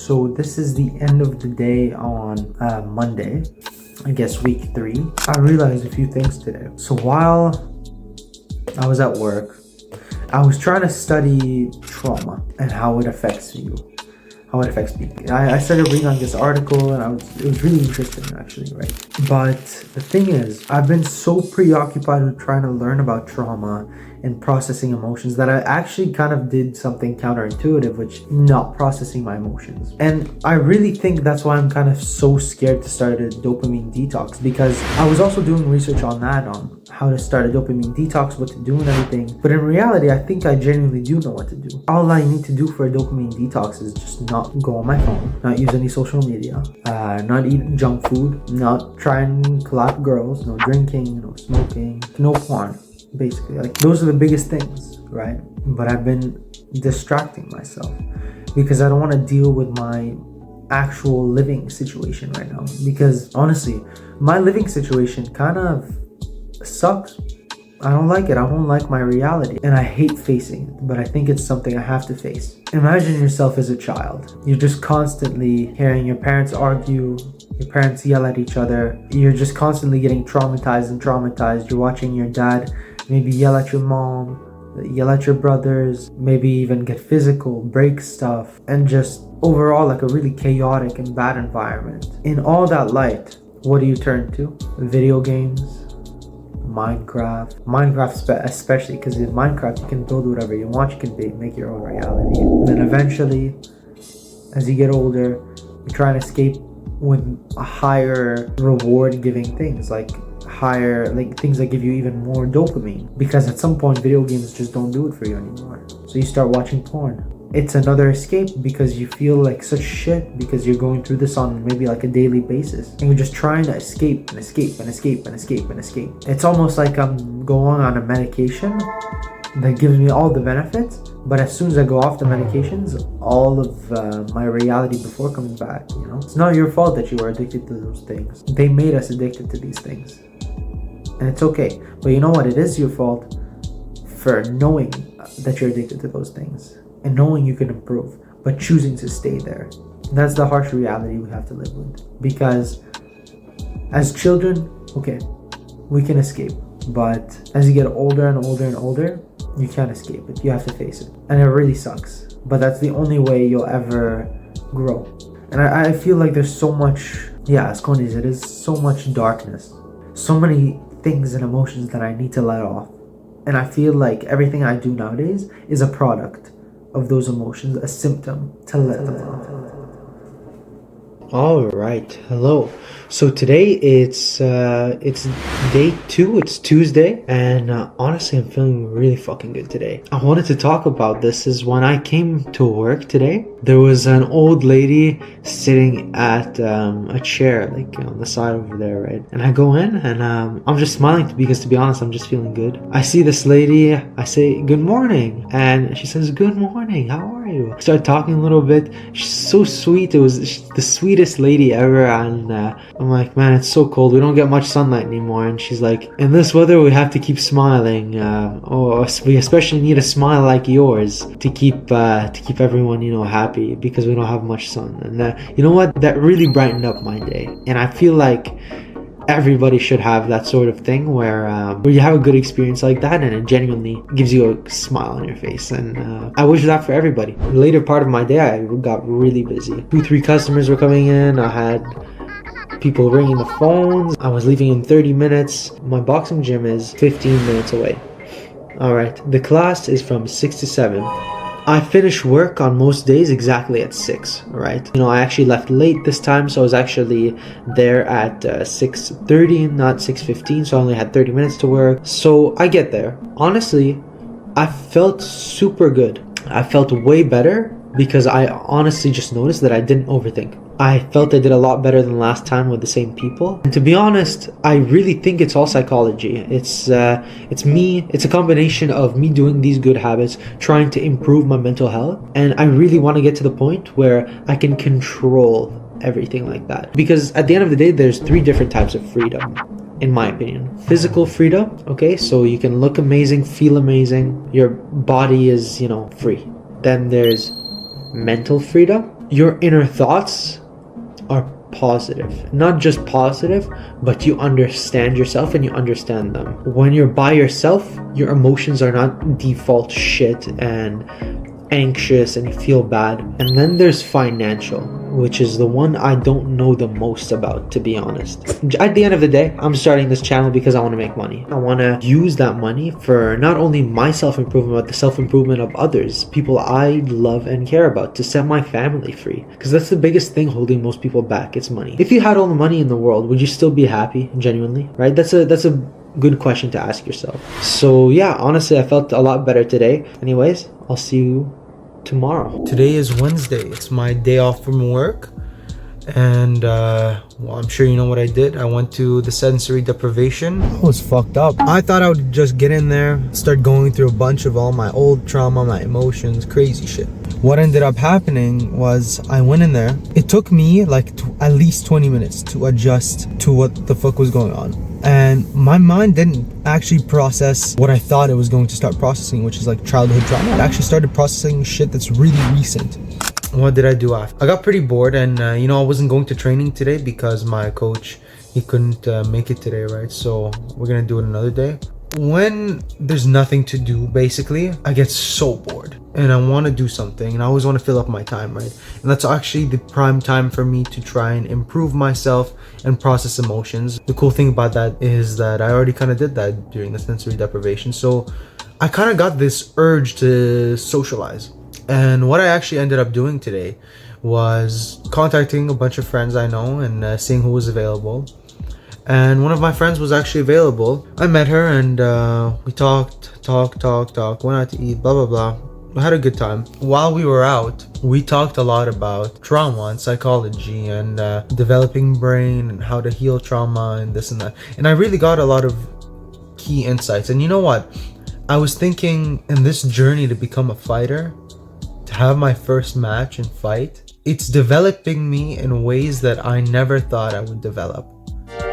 So this is the end of the day on Monday, I guess week 3. I realized a few things today. So while I was at work, I was trying to study trauma and how it affects you, how it affects me. I started reading on this article and it was really interesting actually, right? But the thing is, I've been so preoccupied with trying to learn about trauma and processing emotions that I actually kind of did something counterintuitive, which not processing my emotions. And I really think that's why I'm kind of so scared to start a dopamine detox, because I was also doing research on that, on how to start a dopamine detox, what to do and everything. But in reality, I think I genuinely do know what to do. All I need to do for a dopamine detox is just not go on my phone, not use any social media, not eat junk food, not try and collab girls, no drinking, no smoking, no porn. Basically, like, those are the biggest things, right? But I've been distracting myself because I don't want to deal with my actual living situation right now, because honestly my living situation kind of sucks. I don't like it. I don't like my reality and I hate facing it, but I think it's something I have to face. Imagine yourself as a child. You're just constantly hearing your parents argue, your parents yell at each other. You're just constantly getting traumatized. You're watching your dad maybe yell at your mom, yell at your brothers, maybe even get physical, break stuff, and just overall like a really chaotic and bad environment. In all that light, what do you turn to? Video games, Minecraft especially, because in Minecraft you can build whatever you want, you can make your own reality. And then eventually, as you get older, you try and escape with a higher reward giving things, like things that give you even more dopamine, because at some point video games just don't do it for you anymore. So you start watching porn. It's another escape because you feel like such shit because you're going through this on maybe like a daily basis, and you're just trying to escape. It's almost like I'm going on a medication that gives me all the benefits, but as soon as I go off the medications, all of my reality before comes back. It's not your fault that you are addicted to those things. They made us addicted to these things, and it's okay. But you know what? It is your fault for knowing that you're addicted to those things and knowing you can improve, but choosing to stay there. That's the harsh reality we have to live with, because as children, okay, we can escape, but as you get older and older, you can't escape it. You have to face it, and it really sucks, but that's the only way you'll ever grow. And I feel like there's so much, as corny as it is, so much darkness, so many things and emotions that I need to let off. And I feel like everything I do nowadays is a product of those emotions, a symptom to let them out. All right, hello. So today it's day 2. It's Tuesday, and honestly, I'm feeling really fucking good today. I wanted to talk about this. Is when I came to work today, there was an old lady sitting at a chair, like on the side over there, right? And I go in, and I'm just smiling because, to be honest, I'm just feeling good. I see this lady. I say good morning, and she says good morning. How are you? I start talking a little bit. She's so sweet. It was the sweetest lady ever, and I'm like, man, it's so cold. We don't get much sunlight anymore. And she's like, in this weather, we have to keep smiling. We especially need a smile like yours to keep everyone, happy, because we don't have much sun. And you know what? That really brightened up my day. And I feel like everybody should have that sort of thing where you have a good experience like that, and it genuinely gives you a smile on your face. And I wish that for everybody. The later part of my day, I got really busy. 2-3 customers were coming in. I had people ringing the phones. I was leaving in 30 minutes. My boxing gym is 15 minutes away. All right, the class is from 6 to 7. I finish work on most days exactly at 6, right? I actually left late this time, so I was actually there at 6:30, not 6:15, so I only had 30 minutes to work. So I get there. Honestly, I felt super good. I felt way better because I honestly just noticed that I didn't overthink. I felt I did a lot better than last time with the same people. And to be honest, I really think it's all psychology. It's me. It's a combination of me doing these good habits, trying to improve my mental health. And I really want to get to the point where I can control everything like that. Because at the end of the day, there's 3 different types of freedom, in my opinion. Physical freedom, okay? So you can look amazing, feel amazing. Your body is, free. Then there's mental freedom. your inner thoughts are positive. Not just positive, but you understand yourself and you understand them. When you're by yourself, your emotions are not default shit and anxious and you feel bad. And then there's financial, which is the one I don't know the most about, to be honest. At the end of the day, I'm starting this channel because I want to make money. I want to use that money for not only my self-improvement, but the self-improvement of others, people I love and care about, to set my family free. Because that's the biggest thing holding most people back, it's money. If you had all the money in the world, would you still be happy, genuinely? Right? That's a good question to ask yourself. So yeah, honestly, I felt a lot better today. Anyways, I'll see you tomorrow. Today is Wednesday. It's my day off from work, and well, I'm sure you know what I did. I went to the sensory deprivation. I was fucked up. I thought I would just get in there, start going through a bunch of all my old trauma, my emotions, crazy shit. What ended up happening was I went in there. It took me like at least 20 minutes to adjust to what the fuck was going on. And my mind didn't actually process what I thought it was going to start processing, which is like childhood trauma. It actually started processing shit that's really recent. What did I do after? I got pretty bored, and I wasn't going to training today because my coach, he couldn't make it today, right? So we're gonna do it another day. When there's nothing to do, basically, I get so bored and I want to do something, and I always want to fill up my time, right? And that's actually the prime time for me to try and improve myself and process emotions. The cool thing about that is that I already kind of did that during the sensory deprivation, so I kind of got this urge to socialize. And what I actually ended up doing today was contacting a bunch of friends I know and seeing who was available. And one of my friends was actually available. I met her and we talked, went out to eat, blah, blah, blah. I had a good time. While we were out, we talked a lot about trauma and psychology and developing brain and how to heal trauma and this and that. And I really got a lot of key insights. And you know what? I was thinking, in this journey to become a fighter, to have my first match and fight, it's developing me in ways that I never thought I would develop.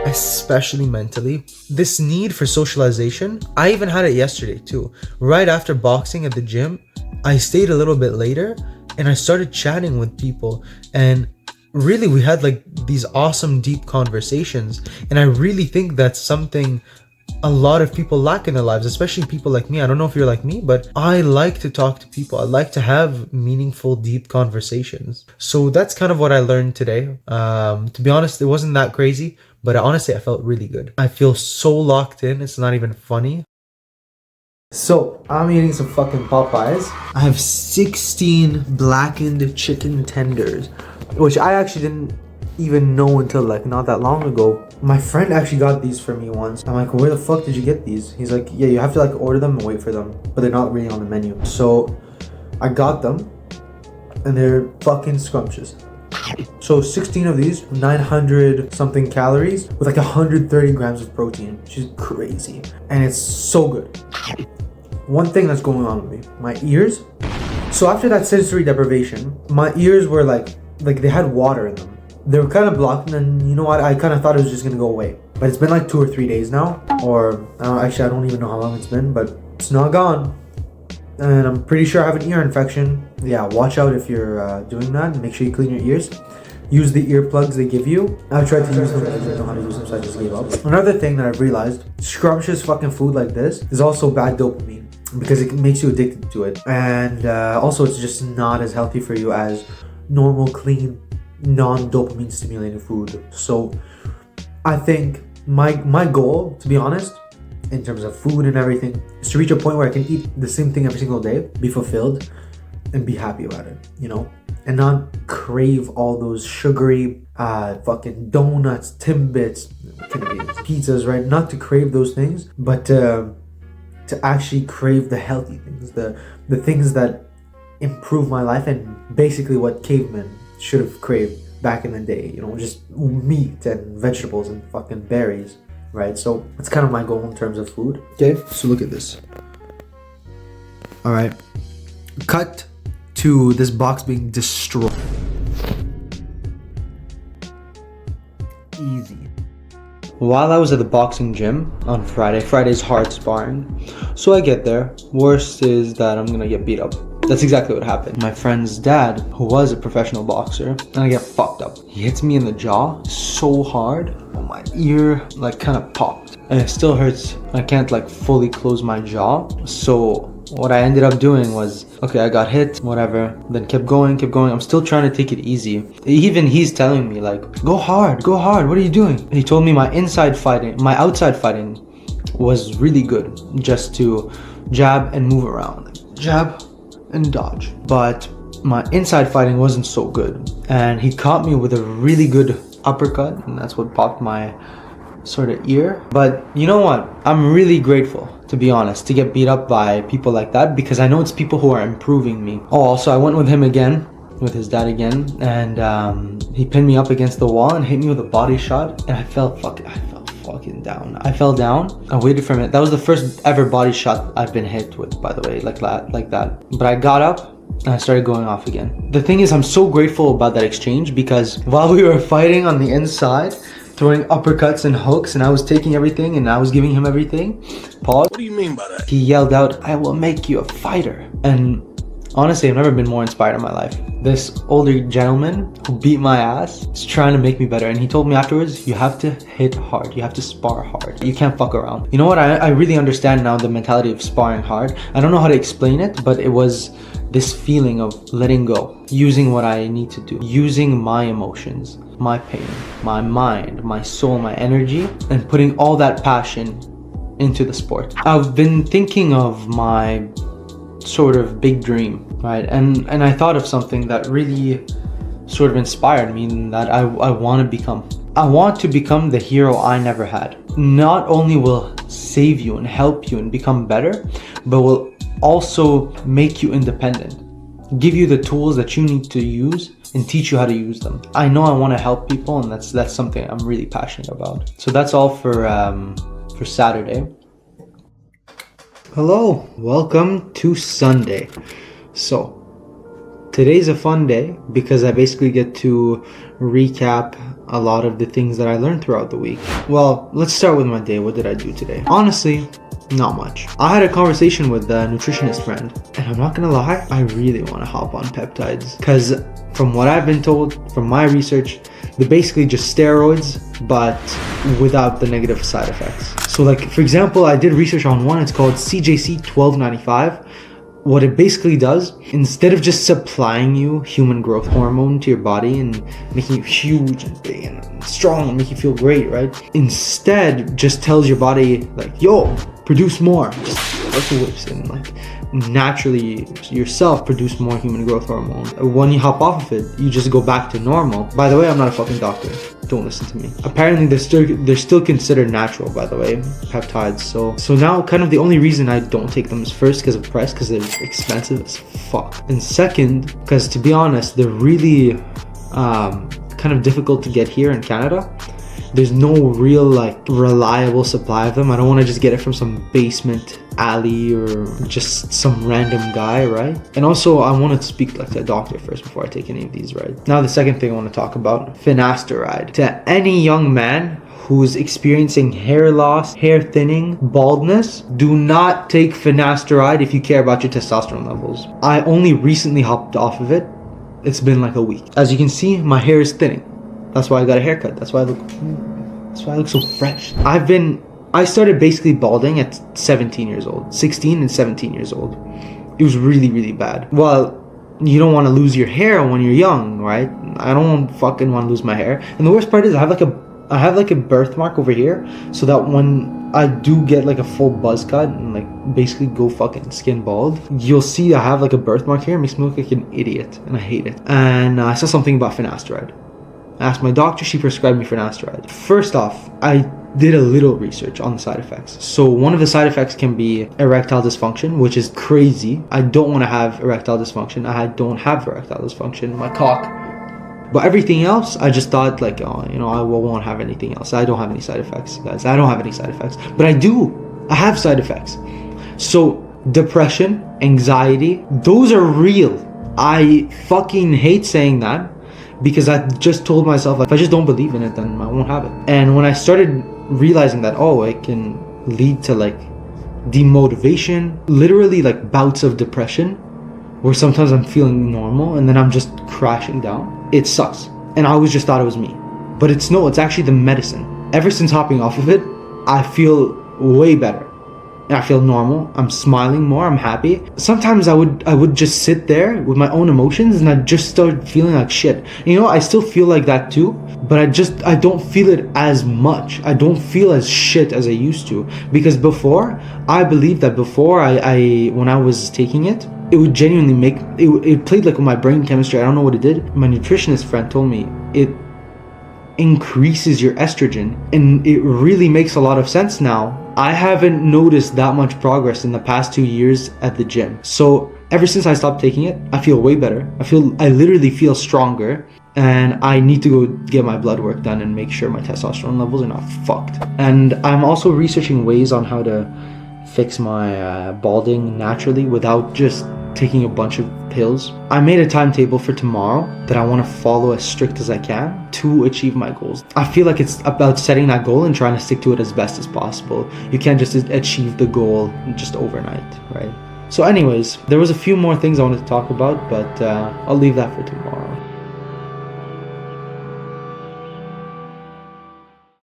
Especially mentally. This need for socialization, I even had it yesterday too. Right after boxing at the gym, I stayed a little bit later and I started chatting with people, and really we had like these awesome deep conversations. And I really think that's something a lot of people lack in their lives, especially people like me. I don't know if you're like me, but I like to talk to people. I like to have meaningful, deep conversations. So that's kind of what I learned today. To be honest, it wasn't that crazy, but honestly, I felt really good. I feel so locked in, it's not even funny. So, I'm eating some fucking Popeyes. I have 16 blackened chicken tenders, which I actually didn't even know until like not that long ago. My friend actually got these for me once. I'm like, where the fuck did you get these? He's like, yeah, you have to like order them and wait for them, but they're not really on the menu. So I got them and they're fucking scrumptious. So 16 of these, 900 something calories with like 130 grams of protein, which is crazy. And it's so good. One thing that's going on with me, my ears. So after that sensory deprivation, my ears were like they had water in them. They were kind of blocked, and you know what? I kind of thought it was just gonna go away. But it's been like 2 or 3 days now, or actually I don't even know how long it's been, but it's not gone. And I'm pretty sure I have an ear infection. Yeah, watch out if you're doing that. Make sure you clean your ears. Use the earplugs they give you. I tried to use them, but I didn't know how to use them, so I just gave up. Another thing that I've realized, scrumptious fucking food like this is also bad dopamine, because it makes you addicted to it. And also it's just not as healthy for you as normal, clean, non-dopamine stimulating food. So I think my goal, to be honest, in terms of food and everything, is to reach a point where I can eat the same thing every single day, be fulfilled, and be happy about it, and not crave all those sugary fucking donuts, Timbits, pizzas, right? Not to crave those things, but to actually crave the healthy things, the things that improve my life, and basically what cavemen should have craved back in the day, just meat and vegetables and fucking berries, right? So that's kind of my goal in terms of food. Okay, so look at this. All right, cut to this box being destroyed. Easy. While I was at the boxing gym on Friday's hard sparring, so I get there. Worst is that I'm gonna get beat up. That's exactly what happened. My friend's dad, who was a professional boxer, and I get fucked up. He hits me in the jaw so hard, my ear like kind of popped. And it still hurts. I can't like fully close my jaw. So what I ended up doing was, okay, I got hit, whatever, then kept going. I'm still trying to take it easy. Even he's telling me like, go hard, what are you doing? He told me my outside fighting was really good, just to jab and move around, jab and dodge. But my inside fighting wasn't so good. And he caught me with a really good uppercut, and that's what popped my sort of ear. But you know what? I'm really grateful, to be honest, to get beat up by people like that, because I know it's people who are improving me. Oh, also I went with him again, with his dad again, and he pinned me up against the wall and hit me with a body shot, and I fell fucking down. I fell down. I waited for a minute. That was the first ever body shot I've been hit with, by the way, like that. But I got up and I started going off again. The thing is, I'm so grateful about that exchange, because while we were fighting on the inside, throwing uppercuts and hooks, and I was taking everything and I was giving him everything, pause. What do you mean by that? He yelled out, "I will make you a fighter." And honestly, I've never been more inspired in my life. This older gentleman who beat my ass is trying to make me better. And he told me afterwards, you have to hit hard. You have to spar hard. You can't fuck around. You know what? I really understand now the mentality of sparring hard. I don't know how to explain it, but it was this feeling of letting go, using what I need to do, using my emotions, my pain, my mind, my soul, my energy, and putting all that passion into the sport. I've been thinking of my sort of big dream, right? And I thought of something that really sort of inspired me, that I want to become the hero I never had. Not only will save you and help you and become better, but will also make you independent, give you the tools that you need to use and teach you how to use them. I know I want to help people, and that's something I'm really passionate about. So that's all for Saturday. Hello, welcome to Sunday. So today's a fun day because I basically get to recap a lot of the things that I learned throughout the week. Well, let's start with my day. What did I do today? Honestly, not much. I had a conversation with a nutritionist friend, and I'm not gonna lie, I really want to hop on peptides, because from what I've been told, from my research, they're basically just steroids, but without the negative side effects. So like, for example, I did research on one, it's called CJC 1295. What it basically does, instead of just supplying you human growth hormone to your body and making you huge and big and strong and make you feel great, right? Instead, just tells your body like, yo, produce more. Just like the whips and like naturally yourself produce more human growth hormone. When you hop off of it, you just go back to normal. By the way, I'm not a fucking doctor. Don't listen to me. Apparently they're still considered natural, by the way, peptides. So now kind of the only reason I don't take them is first because of price, because they're expensive as fuck. And second, because to be honest, they're really kind of difficult to get here in Canada. There's no real like reliable supply of them. I don't want to just get it from some basement alley or just some random guy, right? And also I want to speak like to a doctor first before I take any of these, right? Now the second thing I want to talk about, finasteride. To any young man who's experiencing hair loss, hair thinning, baldness, do not take finasteride if you care about your testosterone levels. I only recently hopped off of it. It's been like a week. As you can see, my hair is thinning. That's why I got a haircut. That's why I look so fresh. I started basically balding at 17 years old, 16 and 17 years old. It was really, really bad. Well, you don't want to lose your hair when you're young, right? I don't fucking want to lose my hair. And the worst part is I have like a birthmark over here, so that when I do get like a full buzz cut and like basically go fucking skin bald, you'll see I have like a birthmark here. It makes me look like an idiot, and I hate it. And I saw something about finasteride. I asked my doctor, she prescribed me finasteride. First off, I did a little research on the side effects. So one of the side effects can be erectile dysfunction, which is crazy. I don't want to have erectile dysfunction. I don't have erectile dysfunction in my cock. But everything else, I just thought like, oh, you know, I won't have anything else. I don't have any side effects, guys. I don't have any side effects. But I do. I have side effects. So depression, anxiety, those are real. I fucking hate saying that, because I just told myself, like, if I just don't believe in it, then I won't have it. And when I started realizing that, oh, it can lead to like demotivation, literally like bouts of depression, where sometimes I'm feeling normal and then I'm just crashing down. It sucks. And I always just thought it was me. But it's actually the medicine. Ever since hopping off of it, I feel way better. And I feel normal. I'm smiling more. I'm happy. Sometimes I would just sit there with my own emotions and I'd just start feeling like shit. You know, I still feel like that too, but I don't feel it as much. I don't feel as shit as I used to. Because before, I believed that before when I was taking it, it would genuinely it played like with my brain chemistry. I don't know what it did. My nutritionist friend told me it increases your estrogen, and it really makes a lot of sense now. I haven't noticed that much progress in the past 2 years at the gym. So ever since I stopped taking it, I feel way better. I literally feel stronger, and I need to go get my blood work done and make sure my testosterone levels are not fucked. And I'm also researching ways on how to fix my balding naturally without just taking a bunch of pills. I made a timetable for tomorrow that I want to follow as strict as I can to achieve my goals. I feel like it's about setting that goal and trying to stick to it as best as possible. You can't just achieve the goal just overnight, right? So anyways, there was a few more things I wanted to talk about, but I'll leave that for tomorrow.